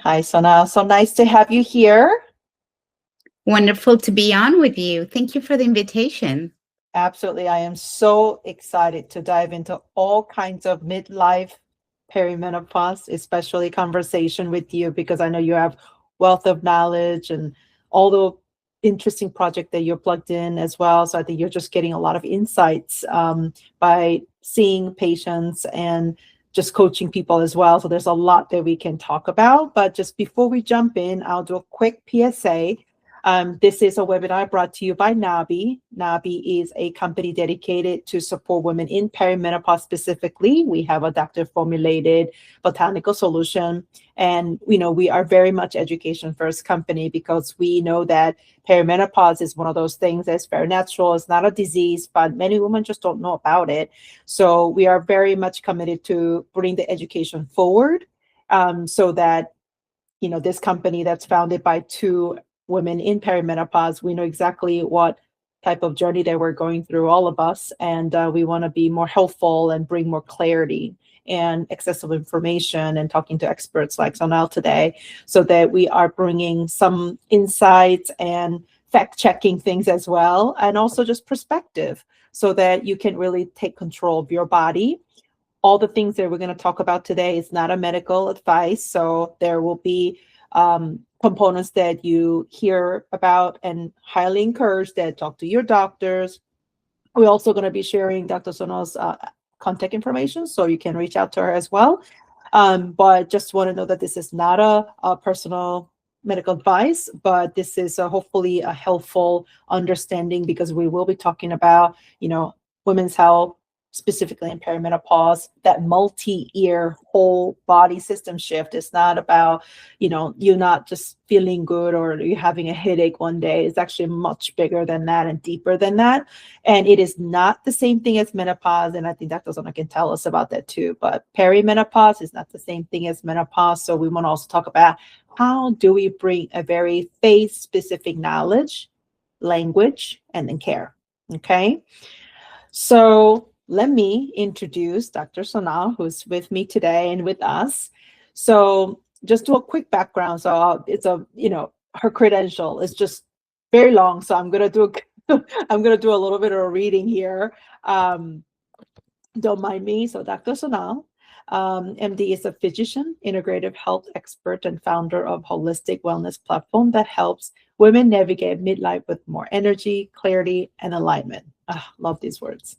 Hi, Sonal. So nice to have you here. Wonderful to be on with you. Thank you for the invitation. Absolutely. I am so excited to dive into all kinds of midlife perimenopause, especially conversation with you, because I know you have wealth of knowledge and all the interesting project that you're plugged in as well. So I think you're just getting a lot of insights by seeing patients and just coaching people as well. So there's a lot that we can talk about. But just before we jump in, I'll do a quick PSA. This is a webinar brought to you by NNABI. NNABI is a company dedicated to support women in perimenopause specifically. We have a doctor-formulated botanical solution. And, we are very much education first company because we know that perimenopause is one of those things that's very natural. It's not a disease, but many women just don't know about it. So we are very much committed to bring the education forward so that, this company that's founded by two women in perimenopause, we know exactly what type of journey that we're going through, all of us, and we want to be more helpful and bring more clarity and accessible information and talking to experts like Sonal today so that we are bringing some insights and fact-checking things as well, and also just perspective so that you can really take control of your body. All the things that we're going to talk about today is not a medical advice, so there will be components that you hear about and highly encourage that talk to your doctors. We're also going to be sharing Dr. Sonal's contact information, so you can reach out to her as well. But just want to know that this is not a personal medical advice, but this is hopefully a helpful understanding because we will be talking about, women's health, specifically in perimenopause, that multi-year whole body system shift. It's not about, you're not just feeling good or you're having a headache one day. It's actually much bigger than that and deeper than that. And it is not the same thing as menopause. And I think Dr. Zona can tell us about that too. But perimenopause is not the same thing as menopause. So we want to also talk about how do we bring a very phase-specific knowledge, language, and then care. Okay. So let me introduce Dr. Sonal, who's with me today and with us. So just do a quick background. So it's her credential is just very long. So I'm gonna do a little bit of a reading here. Don't mind me. So Dr. Sonal, MD, is a physician, integrative health expert, and founder of holistic wellness platform that helps women navigate midlife with more energy, clarity, and alignment. Love these words.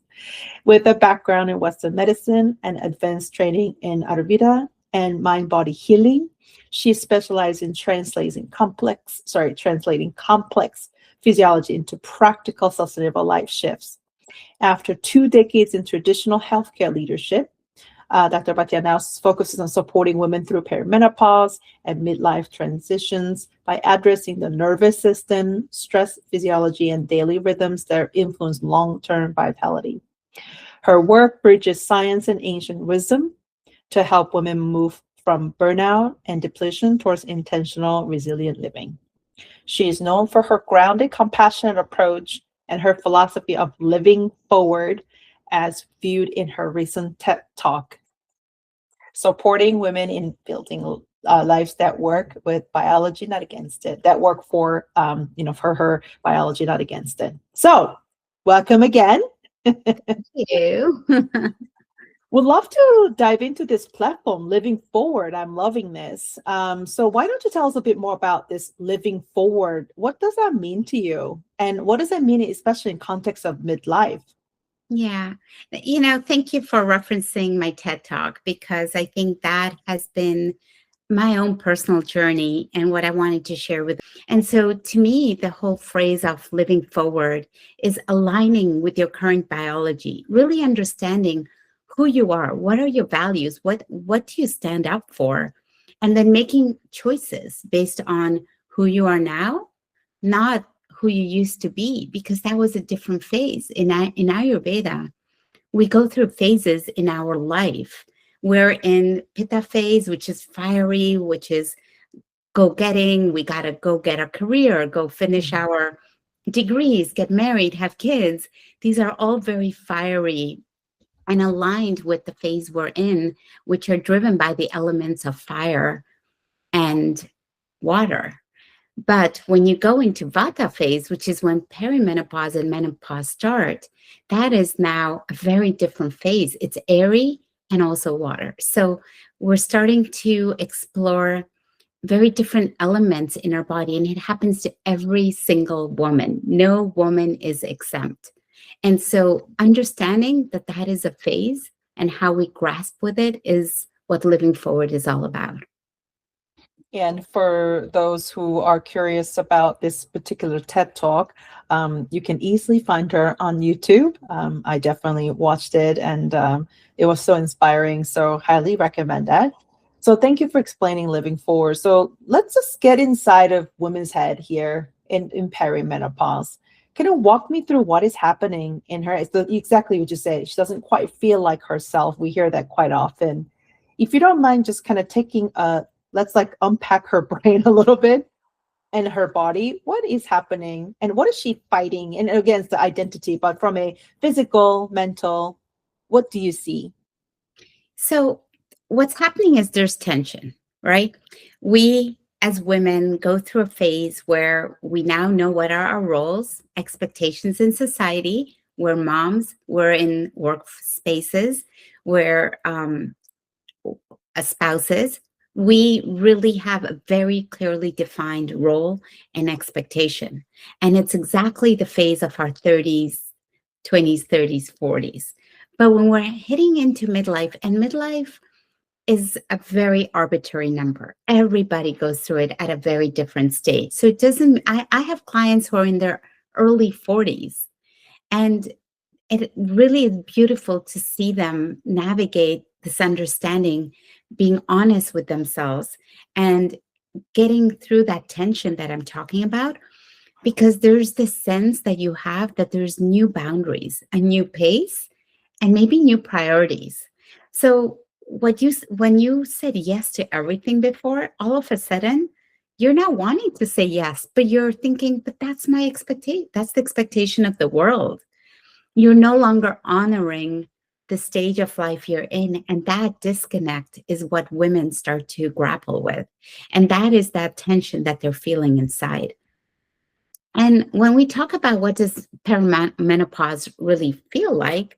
With a background in Western medicine and advanced training in Ayurveda and mind-body healing, she specialized in translating complex physiology into practical, sustainable life shifts. After 2 decades in traditional healthcare leadership, Dr. Bhatia now focuses on supporting women through perimenopause and midlife transitions by addressing the nervous system, stress physiology, and daily rhythms that influence long-term vitality. Her work bridges science and ancient wisdom to help women move from burnout and depletion towards intentional, resilient living. She is known for her grounded, compassionate approach and her philosophy of living forward, as viewed in her recent TED Talk, supporting women in building lives that work with biology, not against it, that work for her biology, not against it. So welcome again. Thank you. Would love to dive into this platform, Living Forward. I'm loving this. So why don't you tell us a bit more about this Living Forward? What does that mean to you? And what does that mean, especially in context of midlife? Yeah. Thank you for referencing my TED Talk because I think that has been my own personal journey and what I wanted to share with. And so to me, the whole phrase of living forward is aligning with your current biology, really understanding who you are, what are your values, what do you stand up for, and then making choices based on who you are now, not who you used to be, because that was a different phase. In Ayurveda, we go through phases in our life. We're in Pitta phase, which is fiery, which is go-getting. We got to go get a career, go finish our degrees, get married, have kids. These are all very fiery and aligned with the phase we're in, which are driven by the elements of fire. and water. But when you go into Vata phase, which is when perimenopause and menopause start, that is now a very different phase. It's airy and also water. So we're starting to explore very different elements in our body, and it happens to every single woman. No woman is exempt. And so understanding that that is a phase and how we grasp with it is what living forward is all about. And for those who are curious about this particular TED Talk, you can easily find her on YouTube. I definitely watched it, and it was so inspiring. So highly recommend that. So thank you for explaining living forward. So let's just get inside of women's head here in perimenopause. Can you walk me through what is happening in her? It's exactly what you said. She doesn't quite feel like herself. We hear that quite often. If you don't mind just kind of taking a let's like unpack her brain a little bit and her body. What is happening and what is she fighting? And against the identity, but from a physical, mental, what do you see? So, what's happening is there's tension, right? We as women go through a phase where we now know what are our roles, expectations in society. We're moms, we're in work spaces, we're spouses. We really have a very clearly defined role and expectation. And it's exactly the phase of our 30s, 20s, 30s, 40s. But when we're hitting into midlife, and midlife is a very arbitrary number. Everybody goes through it at a very different stage. So it doesn't, I have clients who are in their early 40s, and it really is beautiful to see them navigate this understanding, being honest with themselves, and getting through that tension that I'm talking about, because there's this sense that you have that there's new boundaries, a new pace, and maybe new priorities. So when you said yes to everything before, all of a sudden you're now wanting to say yes, but you're thinking, but that's my expectation. That's the expectation of the world. You're no longer honoring the stage of life you're in. And that disconnect is what women start to grapple with. And that is that tension that they're feeling inside. And when we talk about what does perimenopause really feel like,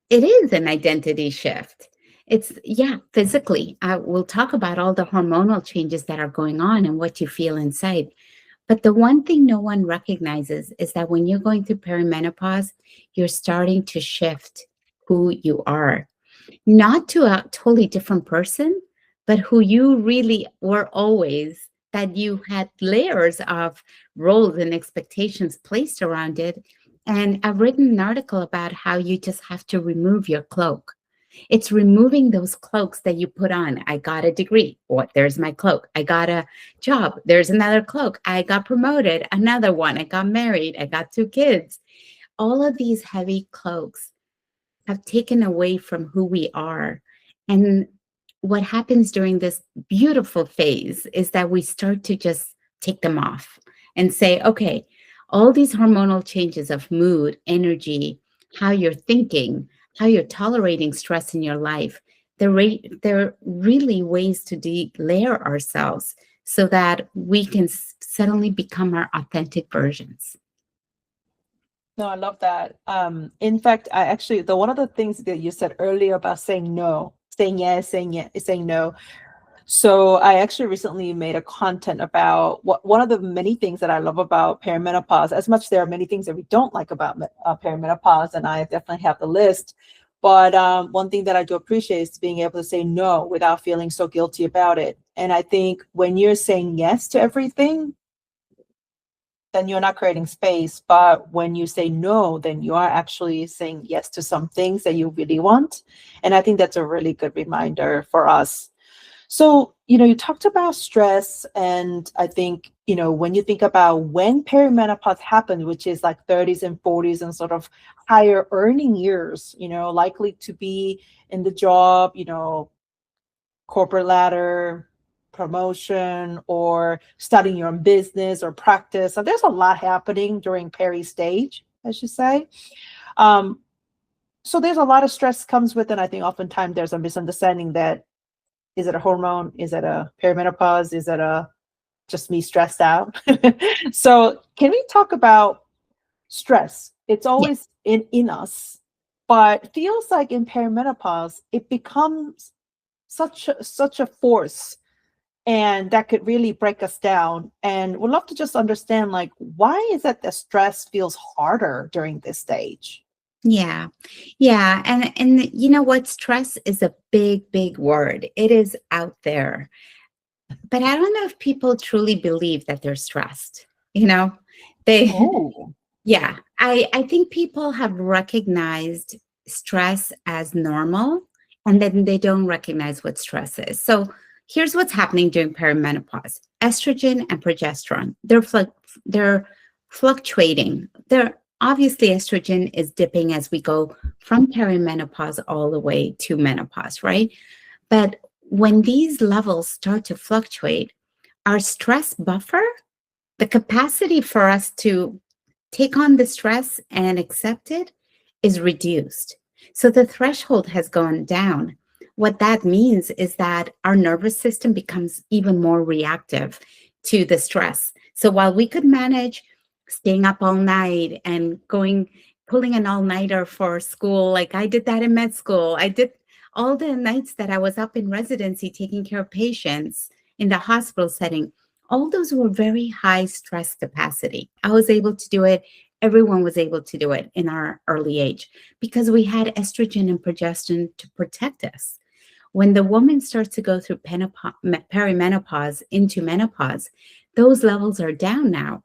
it is an identity shift. It's, yeah, physically. We'll talk about all the hormonal changes that are going on and what you feel inside. But the one thing no one recognizes is that when you're going through perimenopause, you're starting to shift who you are, not to a totally different person, but who you really were always, that you had layers of roles and expectations placed around it. And I've written an article about how you just have to remove your cloak. It's removing those cloaks that you put on. I got a degree. What? There's my cloak. I got a job. There's another cloak. I got promoted. Another one. I got married. I got 2 kids. All of these heavy cloaks have taken away from who we are. And what happens during this beautiful phase is that we start to just take them off and say, okay, all these hormonal changes of mood, energy, how you're thinking, how you're tolerating stress in your life, they're really ways to de-layer ourselves so that we can suddenly become our authentic versions. No, I love that. In fact, I actually, the one of the things that you said earlier about saying no, saying yes, saying no. So I actually recently made a content about one of the many things that I love about perimenopause. As much there are many things that we don't like about perimenopause, and I definitely have the list. But one thing that I do appreciate is being able to say no without feeling so guilty about it. And I think when you're saying yes to everything, then you're not creating space. But when you say no, then you are actually saying yes to some things that you really want. And I think that's a really good reminder for us. So, you talked about stress, and I think, when you think about when perimenopause happens, which is like 30s and 40s and sort of higher earning years, likely to be in the job, corporate ladder, promotion, or starting your own business or practice. So there's a lot happening during peri stage, I should say. So there's a lot of stress comes with it. And I think oftentimes there's a misunderstanding that Is it a hormone? Is it a perimenopause? Is it a just me stressed out? So can we talk about stress? It's Yeah. always in us, but feels like in perimenopause, it becomes such a force, and that could really break us down. And we'd love to just understand, like, why is it that stress feels harder during this stage? Yeah. Yeah. And you know what? Stress is a big, big word. It is out there. But I don't know if people truly believe that they're stressed. You know, they Oh. yeah. I think people have recognized stress as normal, and then they don't recognize what stress is. So here's what's happening during perimenopause. Estrogen and progesterone, they're fluctuating. They're obviously estrogen is dipping as we go from perimenopause all the way to menopause, right? But when these levels start to fluctuate, our stress buffer, the capacity for us to take on the stress and accept it, is reduced. So the threshold has gone down. What that means is that our nervous system becomes even more reactive to the stress. So while we could manage staying up all night and pulling an all-nighter for school, like I did that in med school, I did all the nights that I was up in residency taking care of patients in the hospital setting. All those were very high stress capacity. I was able to do it. Everyone was able to do it in our early age because we had estrogen and progesterone to protect us. When the woman starts to go through perimenopause into menopause, those levels are down now,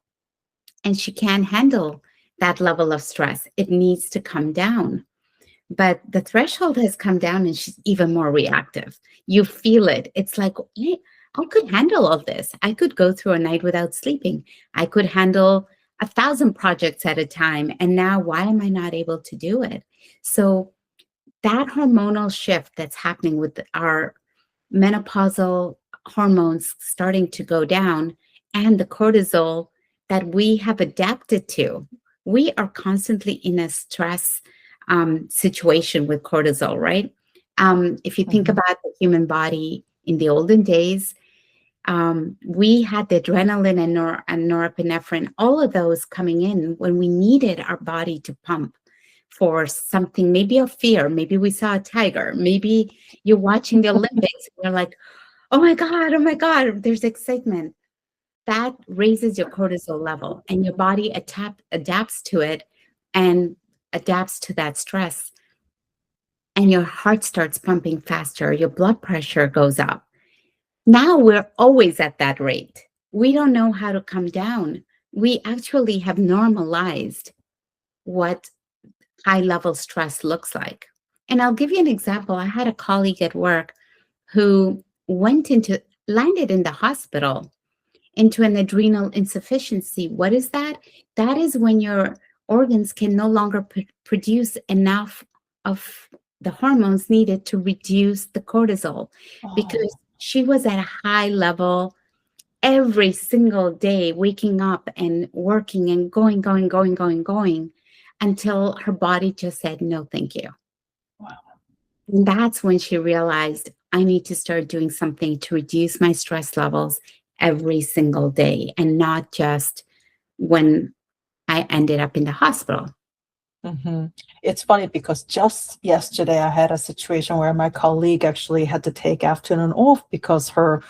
and she can't handle that level of stress. It needs to come down. But the threshold has come down and she's even more reactive. You feel it. It's like, hey, I could handle all this. I could go through a night without sleeping. I could handle 1,000 projects at a time. And now, why am I not able to do it? So, that hormonal shift that's happening with our menopausal hormones starting to go down and the cortisol that we have adapted to. We are constantly in a stress situation with cortisol, right? If you think Mhm. about the human body in the olden days, we had the adrenaline and norepinephrine, all of those coming in when we needed our body to pump for something, maybe a fear, maybe we saw a tiger, maybe you're watching the Olympics and you're like, oh my God, there's excitement. That raises your cortisol level and your body adapts to it and adapts to that stress. And your heart starts pumping faster, your blood pressure goes up. Now we're always at that rate. We don't know how to come down. We actually have normalized what high level stress looks like. And I'll give you an example. I had a colleague at work who landed in the hospital into an adrenal insufficiency. What is that? That is when your organs can no longer produce enough of the hormones needed to reduce the cortisol because Oh, she was at a high level every single day, waking up and working and going until her body just said, no, thank you. wow. And that's when she realized I need to start doing something to reduce my stress levels every single day and not just when I ended up in the hospital. Hmm. It's funny because just yesterday I had a situation where my colleague actually had to take afternoon off because her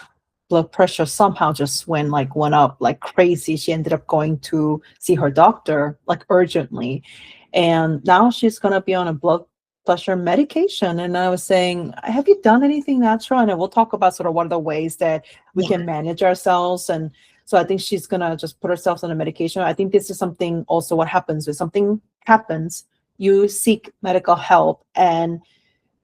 blood pressure somehow just went up like crazy. She ended up going to see her doctor like urgently. And now she's gonna be on a blood pressure medication. And I was saying, have you done anything natural? And we'll talk about sort of what are the ways that we Yeah, can manage ourselves. And so I think she's gonna just put herself on a medication. I think this is something also what happens when something happens, you seek medical help, and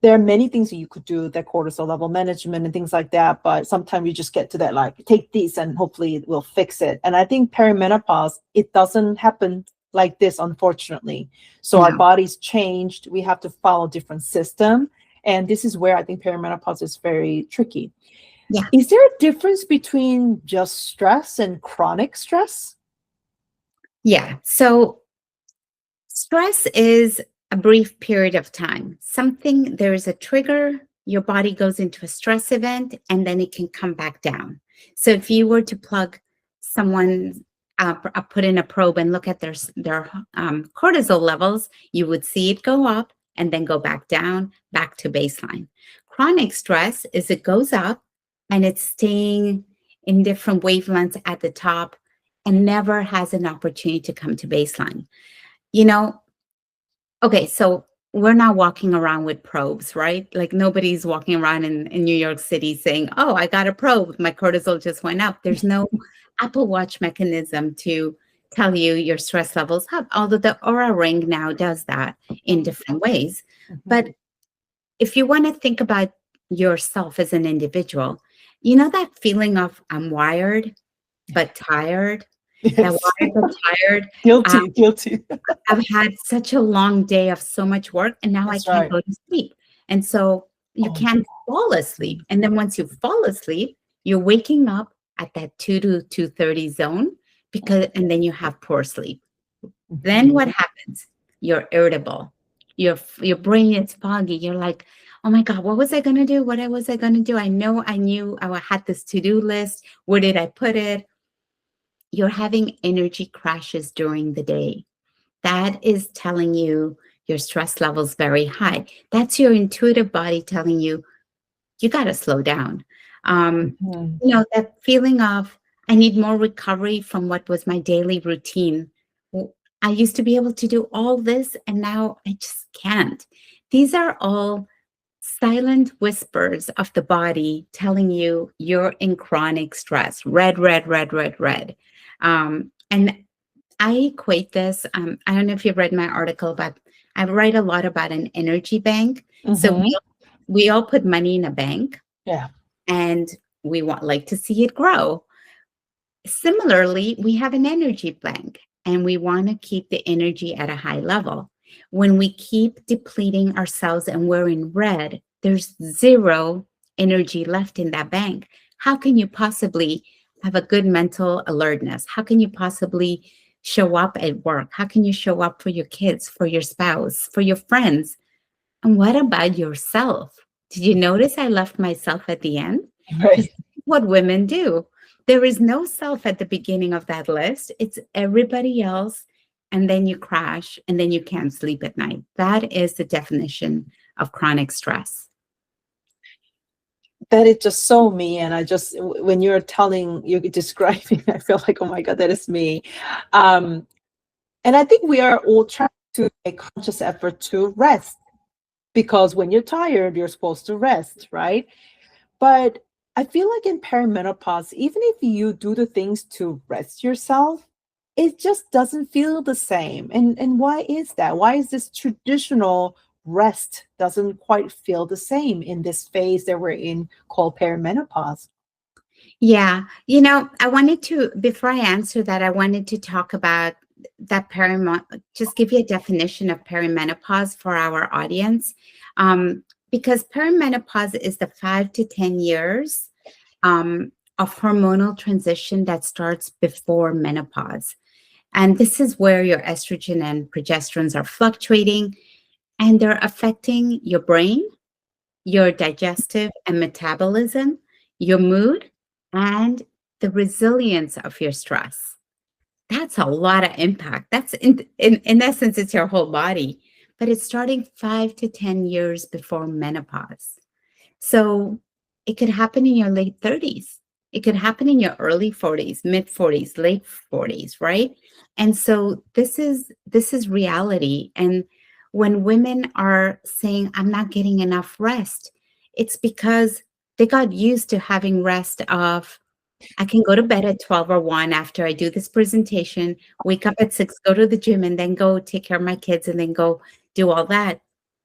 there are many things that you could do, that cortisol level management and things like that, but sometimes you just get to that, like, take this and hopefully it will fix it. And I think perimenopause, it doesn't happen like this, unfortunately. So our no, bodies changed, we have to follow different system, and this is where I think perimenopause is very tricky. yeah, Is there a difference between just stress and chronic stress? yeah. So stress is a brief period of time. There is a trigger, your body goes into a stress event and then it can come back down. So if you were to plug someone, put in a probe and look at their cortisol levels, you would see it go up and then go back down, back to baseline. Chronic stress is it goes up and it's staying in different wavelengths at the top and never has an opportunity to come to baseline. You know, okay, so we're not walking around with probes, right? Like nobody's walking around in New York City saying, oh, I got a probe, my cortisol just went up. There's no Apple Watch mechanism to tell you your stress levels up, although the Aura Ring now does that in different ways. But if you want to think about yourself as an individual, you know that feeling of I'm wired but tired? That Yes. wired but tired. Guilty. I've had such a long day of so much work and now That's I can't right. go to sleep. And so you Oh, can't fall asleep. And then once you fall asleep, you're waking up at that 2 to 2:30 zone and then you have poor sleep. Then what happens? You're irritable. Your brain is foggy. You're like, oh my God, what was I going to do? What was I going to do? I knew I had this to-do list. Where did I put it? You're having energy crashes during the day. That is telling you your stress level's very high. That's your intuitive body telling you, you got to slow down. That feeling of, I need more recovery from what was my daily routine. I used to be able to do all this, and now I just can't. These are all silent whispers of the body telling you you're in chronic stress. Red, red, red, red, red. And I equate this. I don't know if you've read my article, but I write a lot about an energy bank. So we all put money in a bank, Yeah. and we like to see it grow. Similarly, we have an energy bank, and we want to keep the energy at a high level. When we keep depleting ourselves and we're in red, there's zero energy left in that bank. How can you possibly have a good mental alertness? How can you possibly show up at work? How can you show up for your kids, for your spouse, for your friends? And what about yourself? Did you notice I left myself at the end? Because Right. what women do. There is no self at the beginning of that list. It's everybody else. And then you crash and then you can't sleep at night. That is the definition of chronic stress. That is just so me. And when you're describing, I feel like, oh my God, that is me. And I think we are all trying to make conscious effort to rest, because when you're tired, you're supposed to rest, right? But I feel like in perimenopause, even if you do the things to rest yourself, it just doesn't feel the same. And why is that? Why is this traditional rest doesn't quite feel the same in this phase that we're in called perimenopause? Yeah. Before I answer that, I wanted to talk about that just give you a definition of perimenopause for our audience. Because perimenopause is the 5 to 10 years of hormonal transition that starts before menopause. And this is where your estrogen and progesterones are fluctuating, and they're affecting your brain, your digestive and metabolism, your mood, and the resilience of your stress. That's a lot of impact. That's in essence, it's your whole body, but it's starting 5 to 10 years before menopause. So it could happen in your late 30s. It could happen in your early 40s, mid 40s, late 40s, right? And so this is reality. And when women are saying, I'm not getting enough rest, it's because they got used to having rest of, I can go to bed at 12 or 1 after I do this presentation, wake up at 6, go to the gym, and then go take care of my kids and then go do all that.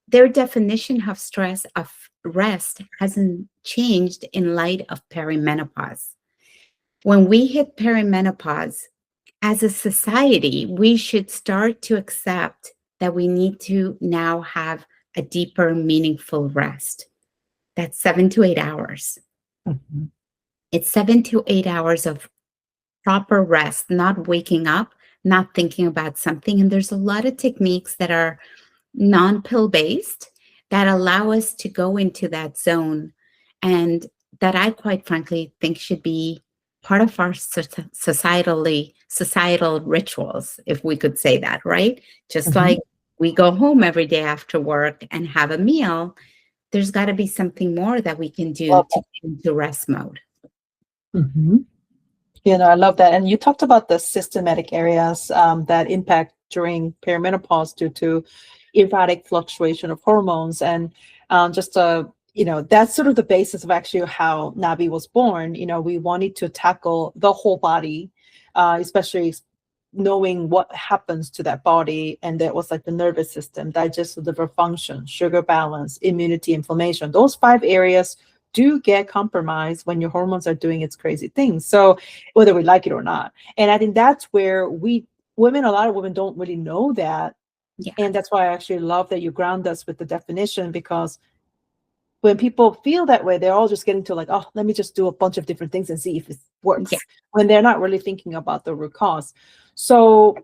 Their definition of stress, of rest, hasn't changed in light of perimenopause. When we hit perimenopause, as a society, we should start to accept that we need to now have a deeper, meaningful rest. That's 7 to 8 hours. Mhm. It's 7 to 8 hours of proper rest, not waking up, not thinking about something. And there's a lot of techniques that are non-pill based that allow us to go into that zone, and that I quite frankly think should be part of our societal rituals, if we could say that, right? Just Mhm. like we go home every day after work and have a meal, there's got to be something more that we can do Love to get into rest mode. that. I love that. And you talked about the systematic areas that impact during perimenopause due to erratic fluctuation of hormones. And just, that's sort of the basis of actually how NABI was born. We wanted to tackle the whole body, especially knowing what happens to that body. And that was like the nervous system, digestive, liver function, sugar balance, immunity, inflammation. Those 5 areas do get compromised when your hormones are doing its crazy things. So whether we like it or not. And I think that's where a lot of women don't really know that. Yeah. And that's why I actually love that you ground us with the definition, because when people feel that way, they're all just getting to like, oh, let me just do a bunch of different things and see if it Yeah. works, when they're not really thinking about the root cause. So,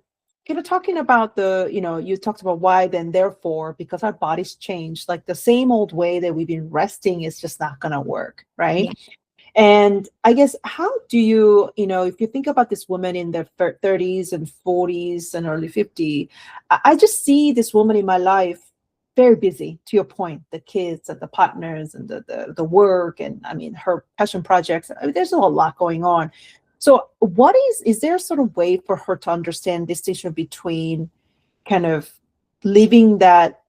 talking about you talked about why, then therefore, because our bodies change, like the same old way that we've been resting is just not going to work, right? Yeah. And I guess, how do you, if you think about this woman in their 30s and 40s and early 50s, I just see this woman in my life very busy, to your point, the kids and the partners and the work. And I mean, her passion projects, I mean, there's a lot going on. So what is there a sort of way for her to understand the distinction between kind of living that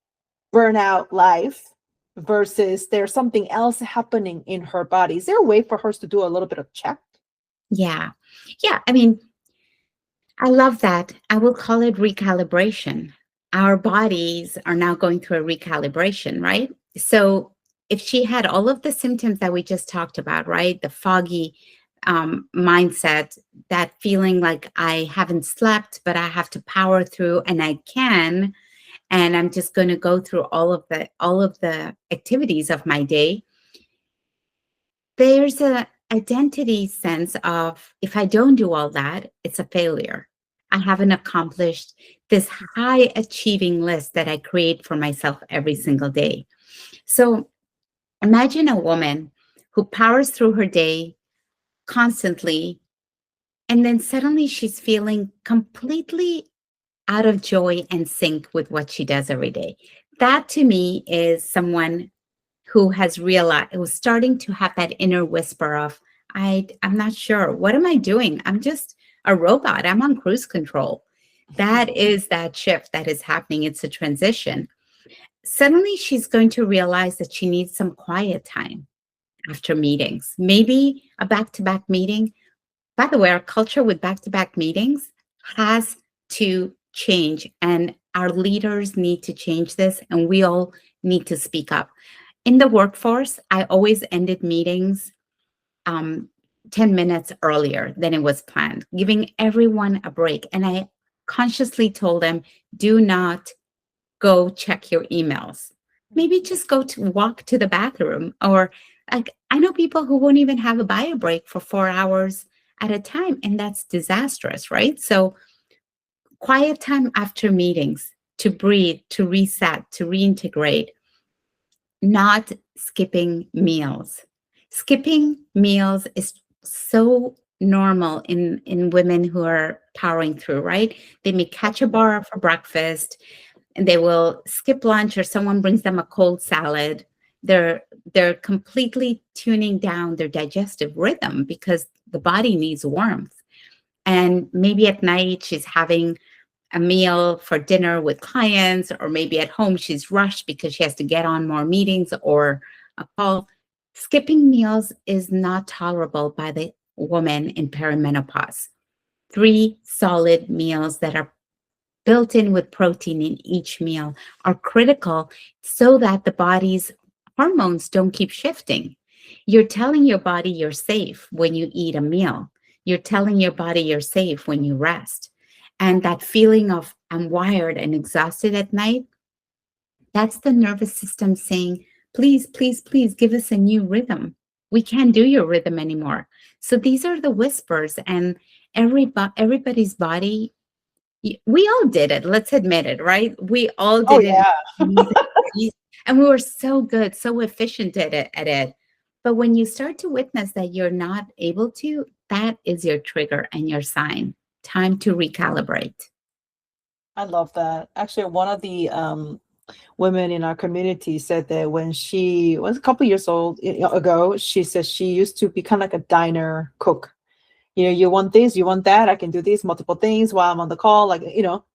burnout life versus there's something else happening in her body? Is there a way for her to do a little bit of check? Yeah. Yeah. I mean, I love that. I will call it recalibration. Our bodies are now going through a recalibration, right? So if she had all of the symptoms that we just talked about, right? The foggy mindset, that feeling like I haven't slept, but I have to power through, and I can, and I'm just going to go through all of the activities of my day. There's a identity sense of, if I don't do all that, it's a failure. I haven't accomplished this high achieving list that I create for myself every single day. So imagine a woman who powers through her day constantly, and then suddenly she's feeling completely out of joy and sync with what she does every day. That to me is someone who has realized, who's starting to have that inner whisper of, I'm not sure. What am I doing? I'm just a robot. I'm on cruise control. That is that shift that is happening. It's a transition. Suddenly she's going to realize that she needs some quiet time after meetings, maybe a back-to-back meeting. By the way, our culture with back-to-back meetings has to change, and our leaders need to change this, and we all need to speak up. In the workforce, I always ended meetings 10 minutes earlier than it was planned, giving everyone a break. And I consciously told them, do not go check your emails. Maybe just go to walk to the bathroom. Or like, I know people who won't even have a bio break for 4 hours at a time, and that's disastrous, right? So quiet time after meetings to breathe, to reset, to reintegrate, not skipping meals. Skipping meals is so normal in women who are powering through, right? They may catch a bar for breakfast and they will skip lunch, or someone brings them a cold salad. They're completely tuning down their digestive rhythm because the body needs warmth. And maybe at night she's having a meal for dinner with clients, or maybe at home she's rushed because she has to get on more meetings or a call. Skipping meals is not tolerable by the woman in perimenopause. 3 solid meals that are built in with protein in each meal are critical so that the body's hormones don't keep shifting. You're telling your body you're safe when you eat a meal. You're telling your body you're safe when you rest. And that feeling of I'm wired and exhausted at night, that's the nervous system saying, please, please, please give us a new rhythm. We can't do your rhythm anymore. So these are the whispers, and everybody's body We all did it. Let's admit it, right? We all Oh did it. yeah. And we were so good, so efficient at it. But when you start to witness that you're not able to, that is your trigger and your sign. Time to recalibrate. I love that. Actually, one of the women in our community said that when she was a couple years old ago, she said she used to be kind of like a diner cook. You want this, you want that, I can do these multiple things while I'm on the call. Like,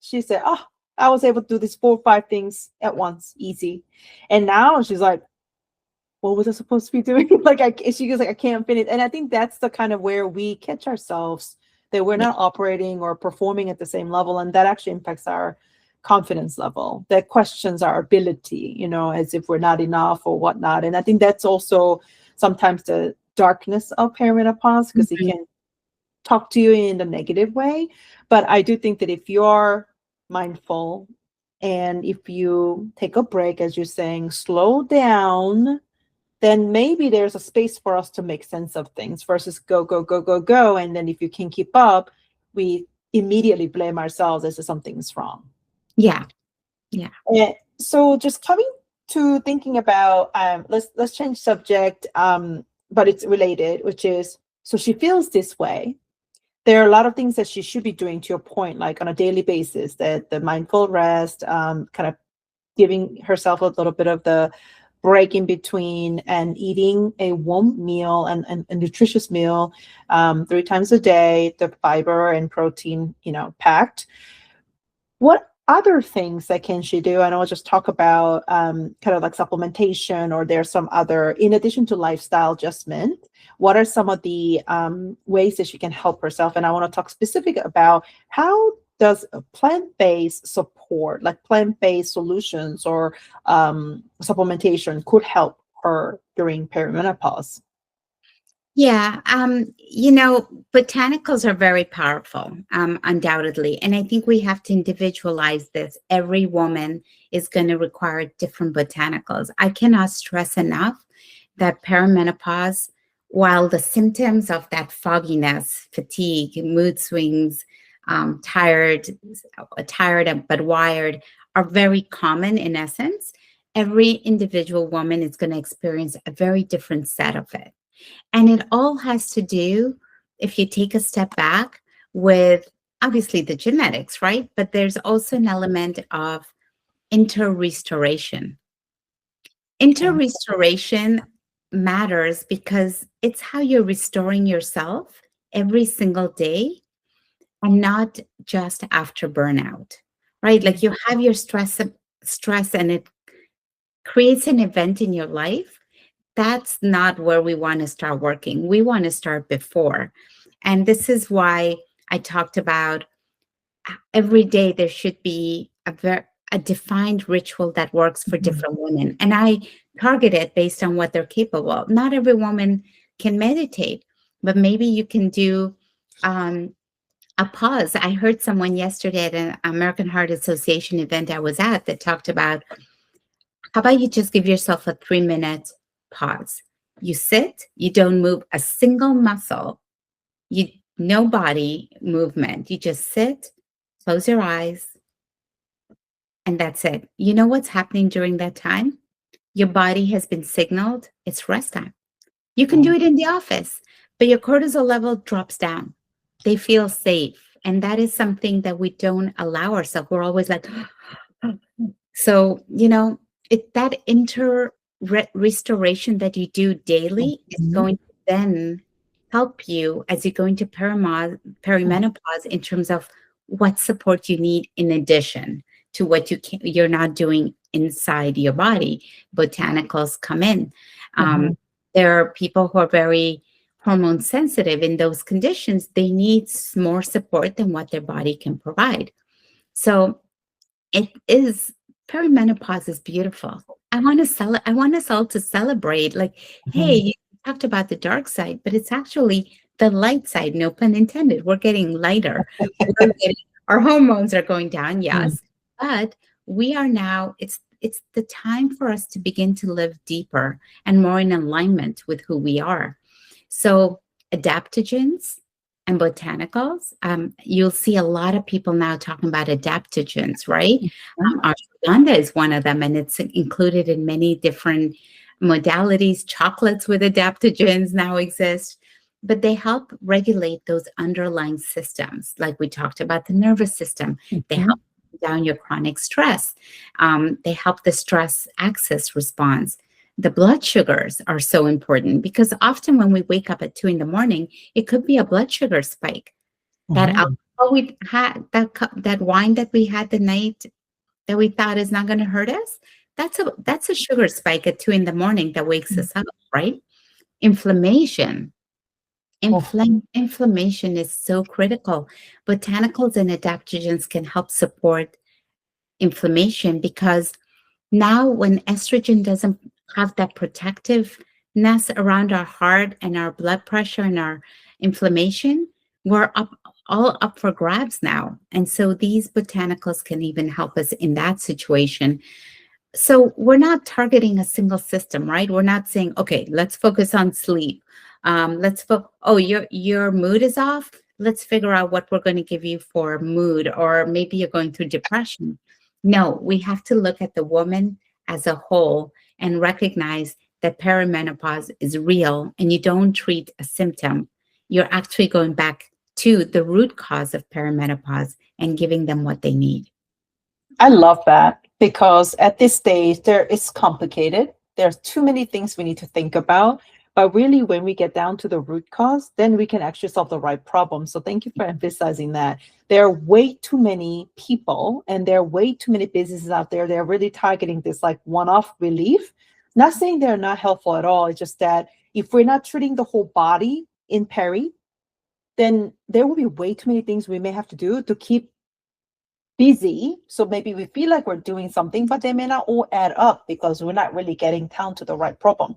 she said, oh, I was able to do these 4 or 5 things at once, easy. And now she's like, what was I supposed to be doing? She goes like, I can't finish. And I think that's the kind of where we catch ourselves, that we're Yeah. not operating or performing at the same level. And that actually impacts our confidence level, that questions our ability, as if we're not enough or whatnot. And I think that's also sometimes the darkness of perimenopause, because it Mhm. can talk to you in the negative way. But I do think that if you're mindful and if you take a break, as you're saying, slow down, then maybe there's a space for us to make sense of things versus go, go, go, go, go. And then if you can keep up, we immediately blame ourselves as if something's wrong. Yeah. Yeah. So just coming to thinking about, let's change subject, but it's related, which is, so she feels this way. There are a lot of things that she should be doing, to your point, like on a daily basis, that the mindful rest, kind of giving herself a little bit of the break in between, and eating a warm meal and a nutritious meal 3 times a day, the fiber and protein, packed. What other things that can she do? I know, just talk about kind of like supplementation, or there's some other, in addition to lifestyle adjustment, what are some of the ways that she can help herself? And I want to talk specific about how does a plant-based support, like plant-based solutions or supplementation, could help her during perimenopause. Yeah, botanicals are very powerful, undoubtedly. And I think we have to individualize this. Every woman is going to require different botanicals. I cannot stress enough that perimenopause, while the symptoms of that fogginess, fatigue, mood swings, tired but wired, are very common in essence, every individual woman is going to experience a very different set of it. And it all has to do, if you take a step back, with obviously the genetics, right? But there's also an element of inter-restoration. Okay. Inter-restoration matters because it's how you're restoring yourself every single day, and not just after burnout, right? Like you have your stress and it creates an event in your life. That's not where we want to start working. We want to start before. And this is why I talked about every day there should be a defined ritual that works for different women. And I target it based on what they're capable of. Not every woman can meditate, but maybe you can do a pause. I heard someone yesterday at an American Heart Association event I was at that talked about, how about you just give yourself a 3-minute pause? You sit, you don't move a single muscle, no body movement. You just sit, close your eyes, and that's it. You know what's happening during that time? Your body has been signaled it's rest time. You can do it in the office, but your cortisol level drops down. They feel safe. And that is something that we don't allow ourselves. We're always like, so, that restoration that you do daily is going to then help you as you go into perimenopause in terms of what support you need in addition to what you're not doing inside your body. Botanicals come in. There are people who are very hormone sensitive. In those conditions, they need more support than what their body can provide. So it is, perimenopause is beautiful. I want us all to celebrate, like, hey, you talked about the dark side, but it's actually the light side, no pun intended. We're getting lighter. Our hormones are going down, yes, but we are now, it's the time for us to begin to live deeper and more in alignment with who we are. So adaptogens and botanicals, you'll see a lot of people now talking about adaptogens, right? Ashwagandha is one of them, and it's included in many different modalities. Chocolates with adaptogens now exist, but they help regulate those underlying systems. Like we talked about the nervous system, they Mhm. help down your chronic stress. They help the stress axis response. The blood sugars are so important because often when we wake up at 2 in the morning, it could be a blood sugar spike. That Mhm. alcohol we had, that wine that we had the night that we thought is not going to hurt us, that's a sugar spike at 2 in the morning that wakes us up, right? Inflammation. Oh, Inflammation is so critical. Botanicals and adaptogens can help support inflammation because now when estrogen doesn't have that protectiveness around our heart and our blood pressure and our inflammation, we're all up for grabs now. And so these botanicals can even help us in that situation. So we're not targeting a single system, right? We're not saying, okay, let's focus on sleep. Oh, your mood is off. Let's figure out what we're going to give you for mood, or maybe you're going through depression. No, we have to look at the woman as a whole and recognize that perimenopause is real and you don't treat a symptom. You're actually going back to the root cause of perimenopause and giving them what they need. I love that because at this stage, it's complicated. There's too many things we need to think about. But really, when we get down to the root cause, then we can actually solve the right problem. So thank you for emphasizing that. There are way too many people and there are way too many businesses out there. They're really targeting this like one-off relief. Not saying they're not helpful at all. It's just that if we're not treating the whole body in Peri, then there will be way too many things we may have to do to keep busy. So maybe we feel like we're doing something, but they may not all add up because we're not really getting down to the right problem.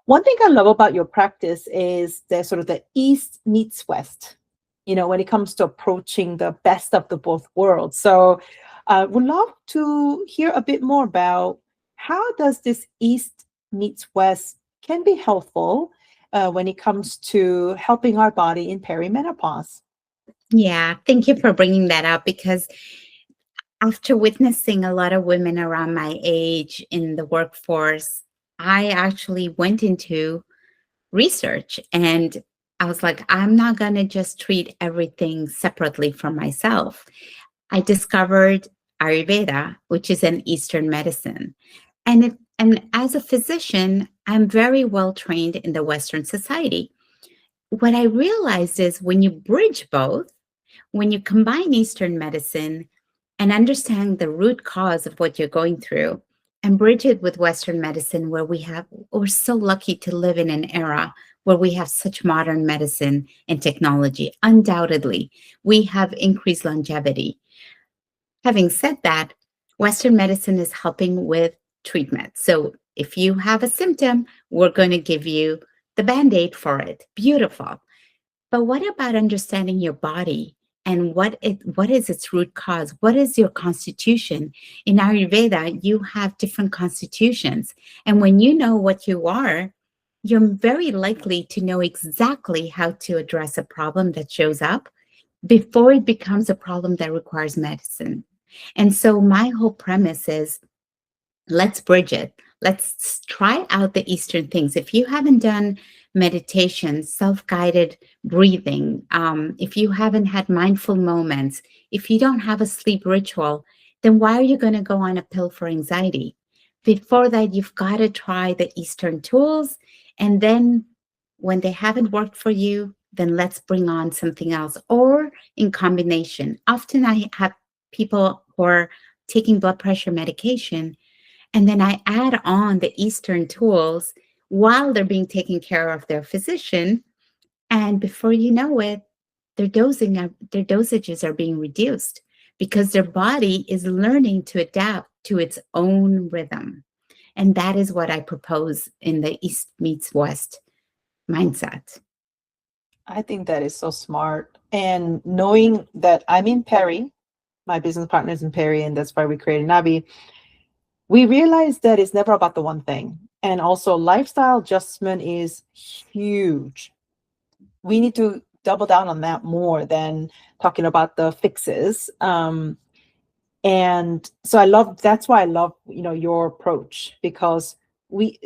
One thing I love about your practice is the sort of the East meets West, when it comes to approaching the best of the both worlds. So would love to hear a bit more about how does this East meets West can be helpful when it comes to helping our body in perimenopause. Yeah, thank you for bringing that up because after witnessing a lot of women around my age in the workforce, I actually went into research and I was like, I'm not going to just treat everything separately from myself. I discovered Ayurveda, which is an Eastern medicine. And as a physician, I'm very well trained in the Western society. What I realized is when you bridge both, when you combine Eastern medicine and understand the root cause of what you're going through and bridge it with Western medicine, where we're so lucky to live in an era where we have such modern medicine and technology. Undoubtedly, we have increased longevity. Having said that, Western medicine is helping with treatment. So if you have a symptom, we're going to give you the band aid for it. Beautiful. But what about understanding your body and what is its root cause? What is your constitution? In Ayurveda, you have different constitutions. And when you know what you are, you're very likely to know exactly how to address a problem that shows up before it becomes a problem that requires medicine. And so my whole premise is let's bridge it. Let's try out the Eastern things. If you haven't done meditation, self-guided breathing, if you haven't had mindful moments, if you don't have a sleep ritual, then why are you going to go on a pill for anxiety? Before that, you've got to try the Eastern tools. And then when they haven't worked for you, then let's bring on something else or in combination. Often I have people who are taking blood pressure medication and then I add on the Eastern tools while they're being taken care of their physician. And before you know it, their dosages are being reduced because their body is learning to adapt to its own rhythm. And that is what I propose in the East meets West mindset. I think that is so smart. And knowing that I'm in Peri, my business partner is in Peri, and that's why we created NNABI, we realize that it's never about the one thing. And also lifestyle adjustment is huge. We need to double down on that more than talking about the fixes. And so that's why I love, your approach, because we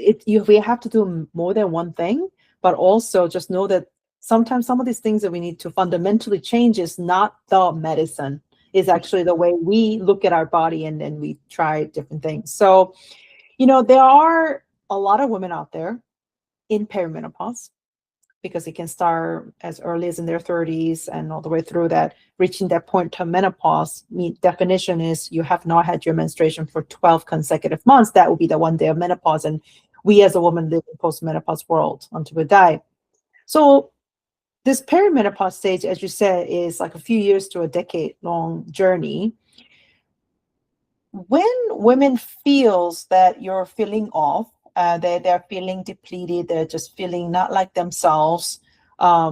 have to do more than one thing, but also just know that sometimes some of these things that we need to fundamentally change is not the medicine, is actually the way we look at our body, and then we try different things. So, there are a lot of women out there in perimenopause, because it can start as early as in their 30s and all the way through that, reaching that point to menopause. Definition is you have not had your menstruation for 12 consecutive months. That will be the 1 day of menopause. And we as a woman live in post-menopause world until we die. So this perimenopause stage, as you said, is like a few years to a decade long journey. When women feels that you're feeling off, they're feeling depleted, they're just feeling not like themselves,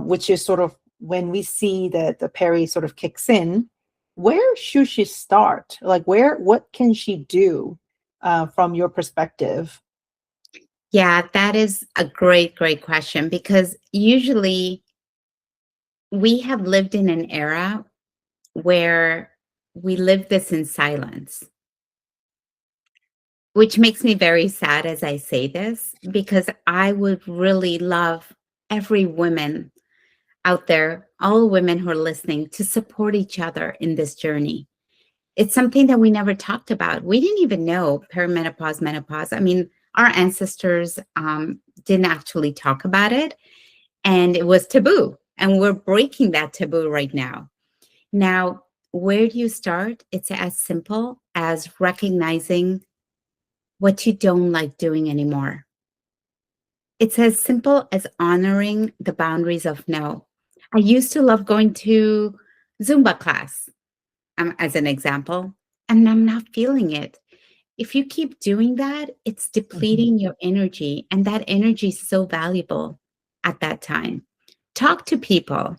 which is sort of when we see that the peri sort of kicks in, where should she start? Like what can she do from your perspective? Yeah, that is a great, great question, because usually we have lived in an era where we live this in silence, which makes me very sad as I say this, because I would really love every woman out there, all women who are listening, to support each other in this journey. It's something that we never talked about. We didn't even know perimenopause, menopause. I mean, our ancestors didn't actually talk about it, and it was taboo. And we're breaking that taboo right now. Now, where do you start? It's as simple as recognizing what you don't like doing anymore. It's as simple as honoring the boundaries of no. I used to love going to Zumba class, as an example, and I'm not feeling it. If you keep doing that, it's depleting your energy, and that energy is so valuable at that time. Talk to people,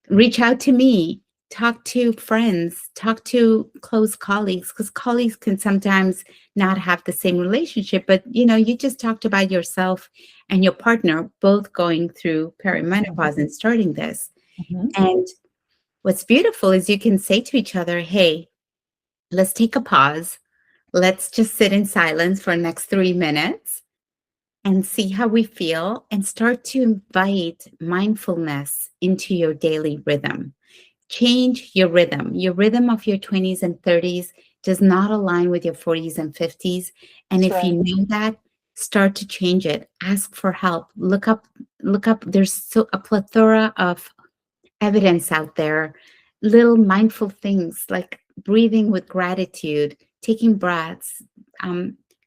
reach out to me, talk to friends, talk to close colleagues, because colleagues can sometimes not have the same relationship, but you just talked about yourself and your partner both going through perimenopause and starting this. Mm-hmm. And what's beautiful is you can say to each other, hey, let's take a pause. Let's just sit in silence for the next 3 minutes and see how we feel, and start to invite mindfulness into your daily rhythm. Change your rhythm. Your rhythm of your 20s and 30s does not align with your 40s and 50s. And if you know that, start to change it. Ask for help. Look up. There's a plethora of evidence out there. Little mindful things like breathing with gratitude, taking breaths,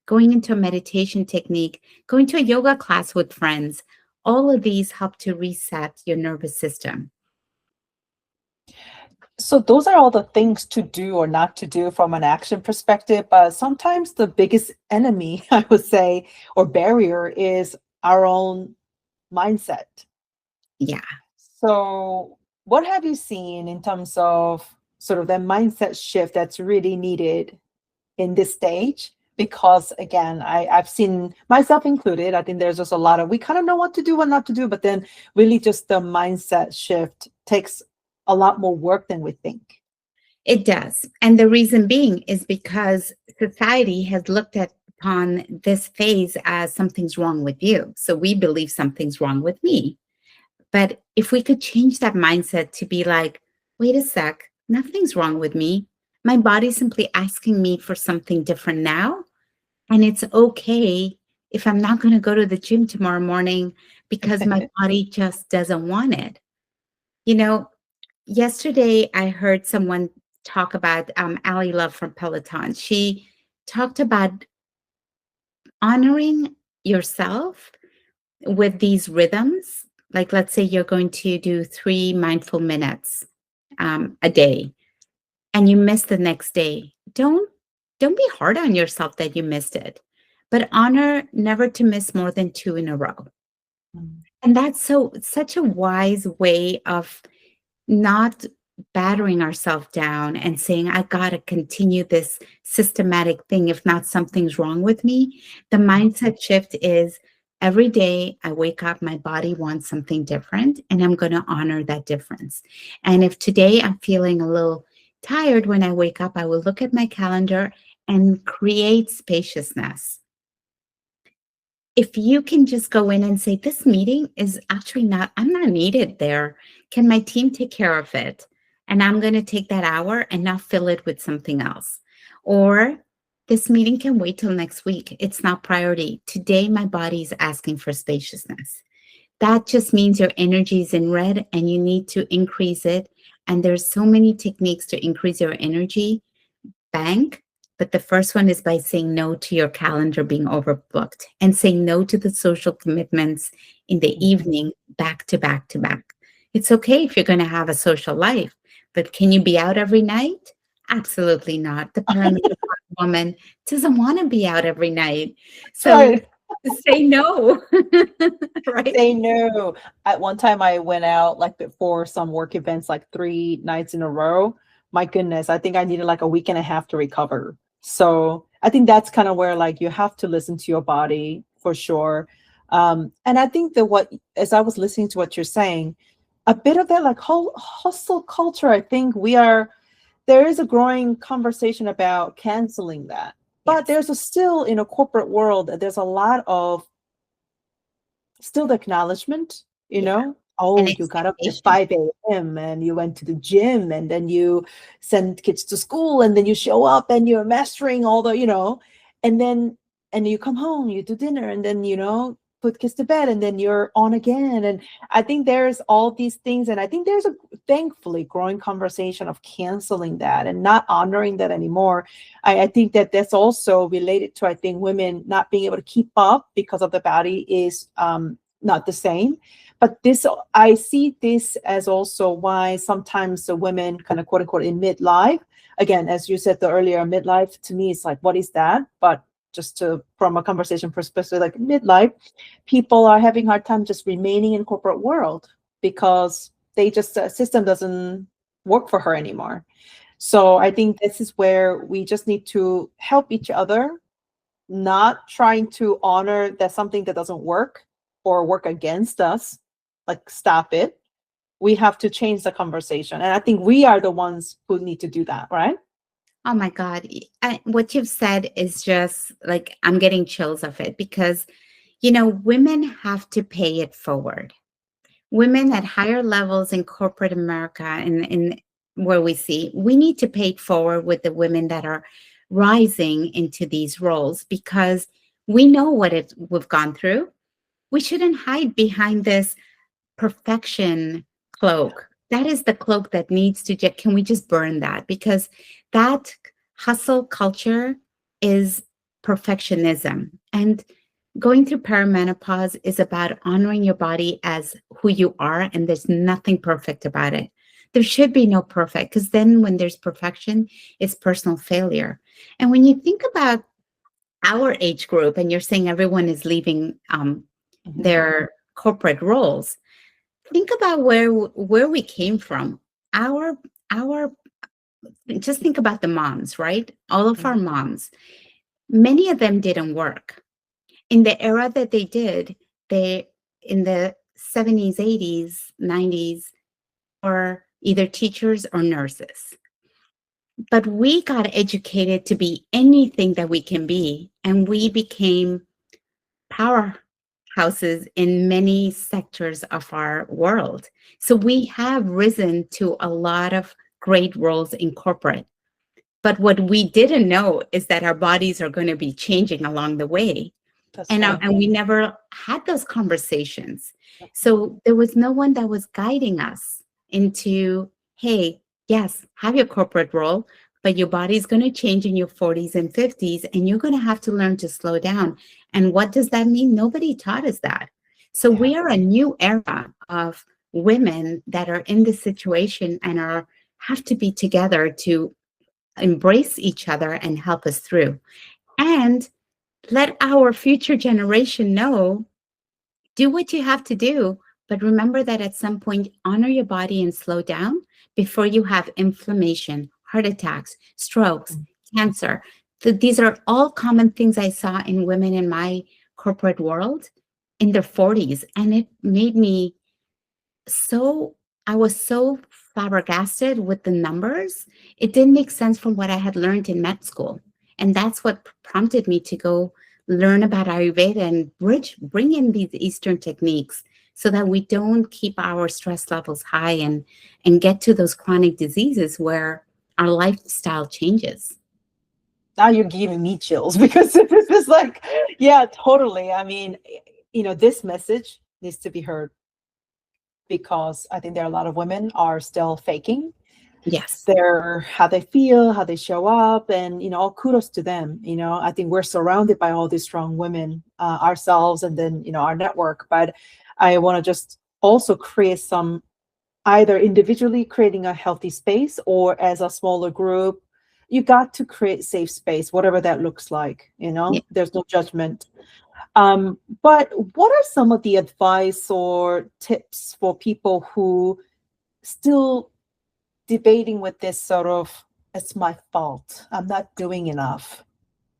going into a meditation technique, going to a yoga class with friends. All of these help to reset your nervous system. So those are all the things to do or not to do from an action perspective. But sometimes the biggest enemy, I would say, or barrier, is our own mindset. Yeah. So what have you seen in terms of sort of the mindset shift that's really needed in this stage? Because again, I've seen myself included. I think there's just a lot of, we kind of know what to do, what not to do, but then really just the mindset shift takes a lot more work than we think. It does. And the reason being is because society has looked upon this phase as something's wrong with you. So we believe something's wrong with me. But if we could change that mindset to be like, wait a sec, nothing's wrong with me. My body's simply asking me for something different now. And it's okay if I'm not going to go to the gym tomorrow morning because my body just doesn't want it. Yesterday I heard someone talk about Ali Love from Peloton. She talked about honoring yourself with these rhythms. Like, let's say you're going to do 3 mindful minutes a day, and you miss the next day. Don't be hard on yourself that you missed it, but honor never to miss more than 2 in a row. And that's such a wise way of not battering ourselves down and saying, I got to continue this systematic thing. If not, something's wrong with me. The mindset shift is Every day I wake up, my body wants something different, and I'm going to honor that difference. And if today I'm feeling a little tired when I wake up, I will look at my calendar and create spaciousness. If you can just go in and say, this meeting is actually not, I'm not needed there. Can my team take care of it? And I'm going to take that hour and not fill it with something else. Or this meeting can wait till next week. It's not priority. Today, my body is asking for spaciousness. That just means your energy is in red and you need to increase it. And there's so many techniques to increase your energy bank. But the first one is by saying no to your calendar being overbooked and saying no to the social commitments in the Mhm. evening, back to back to back. It's okay if you're going to have a social life, but can you be out every night? Absolutely not. The perimenopause woman doesn't want to be out every night. So Right. say no, right? Say no. At one time, I went out like before some work events, like 3 nights in a row. My goodness, I think I needed like a week and a half to recover. So I think that's kind of where like you have to listen to your body for sure. And I think that what, as I was listening to what you're saying, a bit of that like whole hustle culture, I think there is a growing conversation about canceling that. But Yes, there's a still in a corporate world, there's a lot of still the acknowledgement, yeah. And oh, you got up at expectation. 5 a.m. and you went to the gym and then you send kids to school and then you show up and you're mastering all and then and you come home, you do dinner and then put kids to bed and then you're on again. And I think there's all these things, and I think there's a thankfully growing conversation of canceling that and not honoring that anymore. I think that that's also related to, I think, women not being able to keep up because of the body is not the same. But this, I see this as also why sometimes the women kind of quote unquote in midlife, again, as you said the earlier, midlife to me is like, what is that? But just to, from a conversation perspective, like midlife, people are having hard time just remaining in corporate world because they just, the system doesn't work for her anymore. So I think this is where we just need to help each other, not trying to honor that something that doesn't work or work against us, like stop it. We have to change the conversation. And I think we are the ones who need to do that, right? Oh my God. What you've said is just like, I'm getting chills of it because, women have to pay it forward. Women at higher levels in corporate America and in where we see, we need to pay it forward with the women that are rising into these roles because we know what we've gone through. We shouldn't hide behind this perfection cloak. That is the cloak that needs to just, can we just burn that? Because that hustle culture is perfectionism. And going through perimenopause is about honoring your body as who you are, and there's nothing perfect about it. There should be no perfect, because then when there's perfection, it's personal failure. And when you think about our age group, and you're saying everyone is leaving Mhm. their corporate roles, think about where we came from. Our just think about the moms, right? All of our Mhm. moms, many of them didn't work. In the era that they did, they in the 70s, 80s, 90s, or either teachers or nurses. But we got educated to be anything that we can be, and we became powerhouses in many sectors of our world. So we have risen to a lot of great roles in corporate. But what we didn't know is that our bodies are going to be changing along the way. That's And right. we never had those conversations. So there was no one that was guiding us into, hey, yes, have your corporate role, but your body's going to change in your 40s and 50s, and you're going to have to learn to slow down. And what does that mean? Nobody taught us that. So Yeah. we are a new era of women that are in this situation and are have to be together to embrace each other and help us through. And let our future generation know, do what you have to do, but remember that at some point, honor your body and slow down before you have inflammation, heart attacks, strokes, Mm. cancer. These are all common things I saw in women in my corporate world. in their 40s. And it made me so, I was so flabbergasted with the numbers. It didn't make sense from what I had learned in med school. And that's what prompted me to go learn about Ayurveda and bring in these Eastern techniques so that we don't keep our stress levels high and get to those chronic diseases where our lifestyle changes. Now you're giving me chills because this is like, yeah, totally. I mean, this message needs to be heard because I think there are a lot of women are still faking Yes. their how they feel, how they show up, and all kudos to them. I think we're surrounded by all these strong women ourselves, and then our network. But I want to just also create some, either individually creating a healthy space or as a smaller group. You got to create safe space, whatever that looks like. Yeah. There's no judgment. But what are some of the advice or tips for people who still debating with this sort of, it's my fault, I'm not doing enough,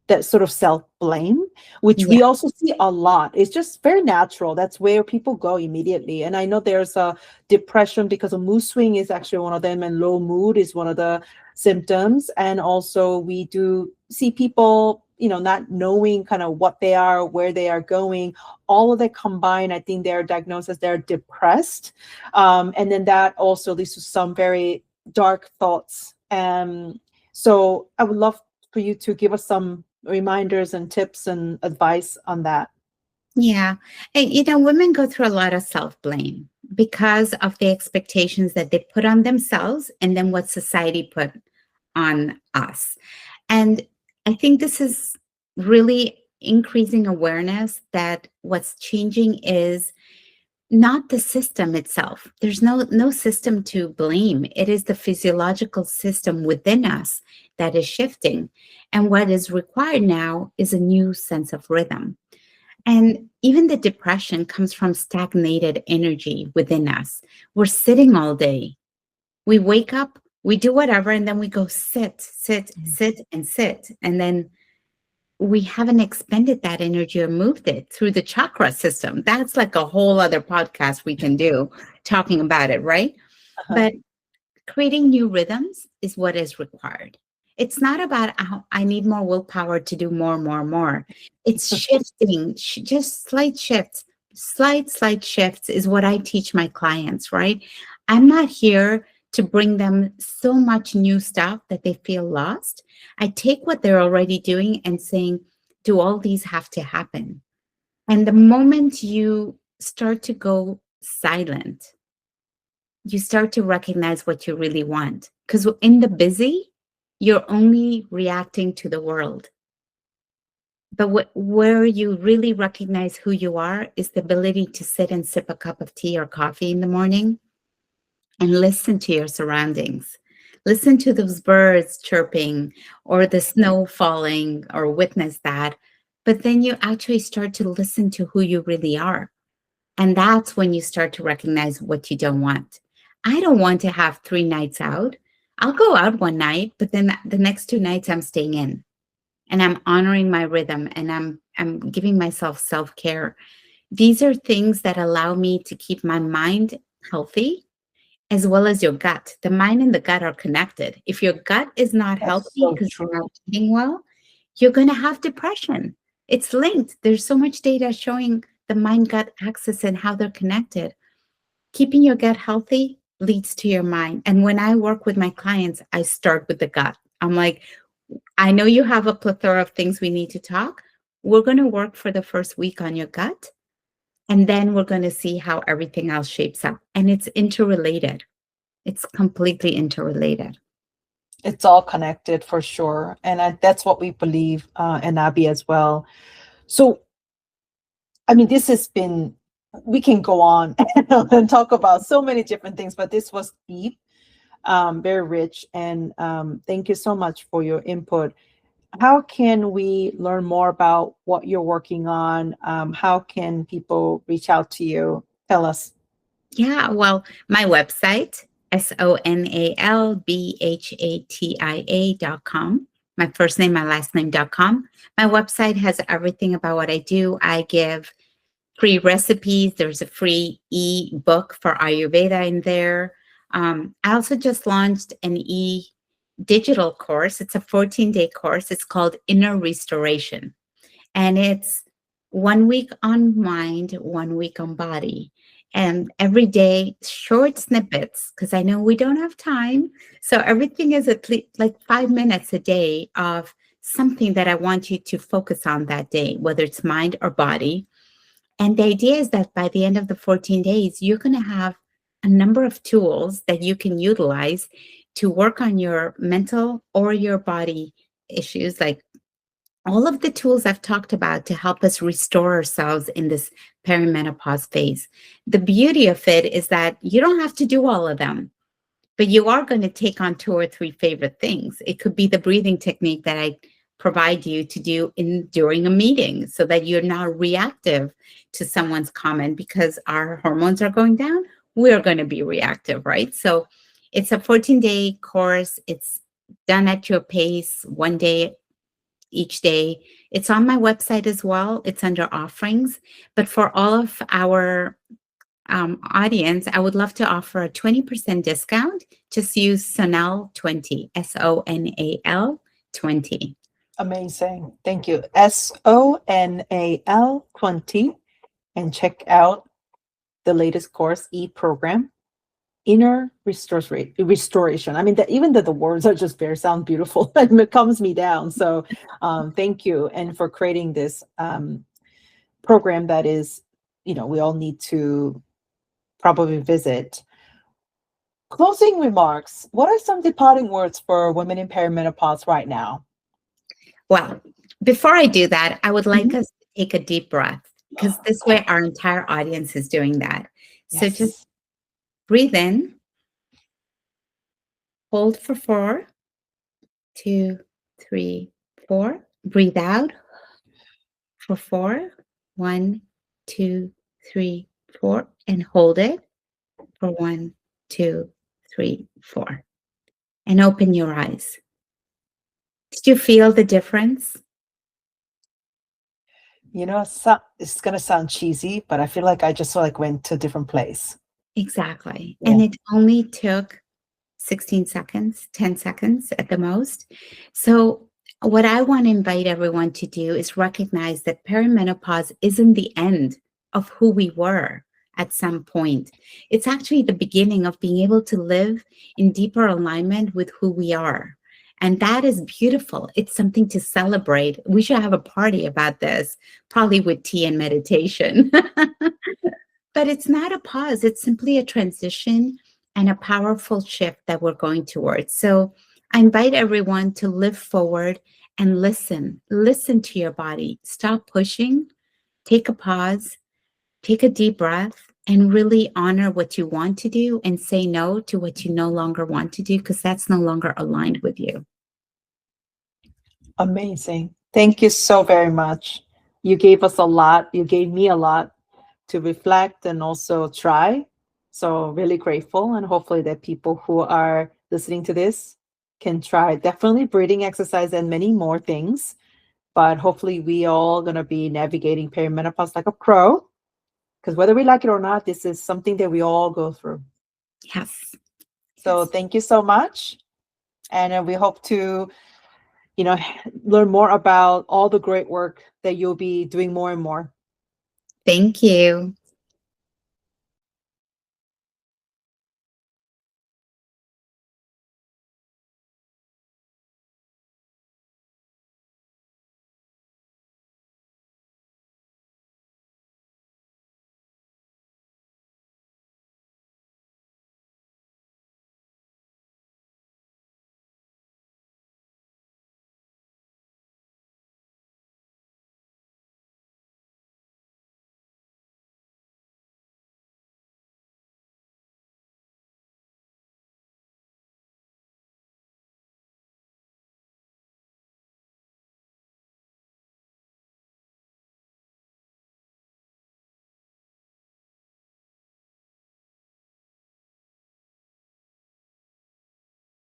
that sort of self-blame, which Yeah. we also see a lot? It's just very natural. That's where people go immediately. And I know there's a depression because a mood swing is actually one of them, and low mood is one of the symptoms. And also we do see people, not knowing kind of what they are, where they are going. All of that combined, I think they're diagnosed as they're depressed. And then that also leads to some very dark thoughts. So I would love for you to give us some reminders and tips and advice on that. Yeah. And, women go through a lot of self blame because of the expectations that they put on themselves and then what society put on us. And I think this is really increasing awareness that what's changing is not the system itself. There's no system to blame. It is the physiological system within us that is shifting. And what is required now is a new sense of rhythm. And even the depression comes from stagnated energy within us. We're sitting all day. We wake up, we do whatever, and then we go sit, sit, sit, and sit. And then we haven't expended that energy or moved it through the chakra system. That's like a whole other podcast we can do talking about it, right? Uh-huh. But creating new rhythms is what is required. It's not about I need more willpower to do more, more, more. It's shifting, just slight shifts. Slight shifts is what I teach my clients, right? I'm not here to bring them so much new stuff that they feel lost. I take what they're already doing and saying, do all these have to happen? And the moment you start to go silent, you start to recognize what you really want. Because in the busy, you're only reacting to the world. But where you really recognize who you are is the ability to sit and sip a cup of tea or coffee in the morning and listen to your surroundings. Listen to those birds chirping or the snow falling or witness that. But then you actually start to listen to who you really are. And that's when you start to recognize what you don't want. I don't want to have 3 nights out. I'll go out one night, but then the next 2 nights I'm staying in and I'm honoring my rhythm and I'm giving myself self-care. These are things that allow me to keep my mind healthy as well as your gut. The mind and the gut are connected. If your gut is not That's healthy so because you're true. not eating well, you're going to have depression. It's linked. There's so much data showing the mind gut axis and how they're connected. Keeping your gut healthy leads to your mind. And when I work with my clients, I start with the gut. I'm like, I know you have a plethora of things we need to talk. We're going to work for the first week on your gut. And then we're going to see how everything else shapes up. And it's interrelated. It's completely interrelated. It's all connected for sure. And that's what we believe in NNABI as well. So, I mean, this has been, we can go on and talk about so many different things, but this was deep, very rich. And thank you so much for your input. How can we learn more about what you're working on? How can people reach out to you? Tell us. Yeah, well, my website, sonalbhatia.com. My first name, my last name.com. My website has everything about what I do. I give free recipes. There's a free e-book for Ayurveda in there. I also just launched an digital course. It's a 14-day course. It's called Inner Restoration. And it's 1 week on mind, 1 week on body. And every day, short snippets, because I know we don't have time. So everything is at least like 5 minutes a day of something that I want you to focus on that day, whether it's mind or body. And the idea is that by the end of the 14 days, you're going to have a number of tools that you can utilize to work on your mental or your body issues, like all of the tools I've talked about to help us restore ourselves in this perimenopause phase. The beauty of it is that you don't have to do all of them, but you are going to take on 2 or 3 favorite things. It could be the breathing technique that I provide you to do during a meeting so that you're not reactive to someone's comment because our hormones are going down. We're going to be reactive, right? So it's a 14-day course. It's done at your pace, 1 day each day. It's on my website as well. It's under offerings. But for all of our audience, I would love to offer a 20% discount. Just use Sonal 20, SONAL 20. Amazing. Thank you. SONAL 20. And check out the latest course, e-program, Inner Restoration. I mean, even the words are just very sound beautiful. It calms me down. So thank you. And for creating this program that is, we all need to probably visit. Closing remarks. What are some departing words for women in perimenopause right now? Well, before I do that, I would like us to take a deep breath because this way our entire audience is doing that. Yes. So just breathe in, hold for 4, 2, 3, 4. Breathe out for 4, 1, 2, 3, 4, and hold it for 1, 2, 3, 4. And open your eyes. Did you feel the difference? It's going to sound cheesy, but I feel like I just went to a different place. Exactly. Yeah. And it only took 16 seconds, 10 seconds at the most. So what I want to invite everyone to do is recognize that perimenopause isn't the end of who we were at some point. It's actually the beginning of being able to live in deeper alignment with who we are. And that is beautiful. It's something to celebrate. We should have a party about this, probably with tea and meditation. But it's not a pause. It's simply a transition and a powerful shift that we're going towards. So I invite everyone to live forward and listen. Listen to your body. Stop pushing. Take a pause. Take a deep breath and really honor what you want to do and say no to what you no longer want to do because that's no longer aligned with you. Amazing. Thank you so very much. You gave us a lot. You gave me a lot to reflect and also try. So really grateful. And hopefully that people who are listening to this can try definitely breathing exercise and many more things. But hopefully we all going to be navigating perimenopause like a pro. Because whether we like it or not, this is something that we all go through. Yes. So thank you so much. And we hope to, learn more about all the great work that you'll be doing more and more. Thank you.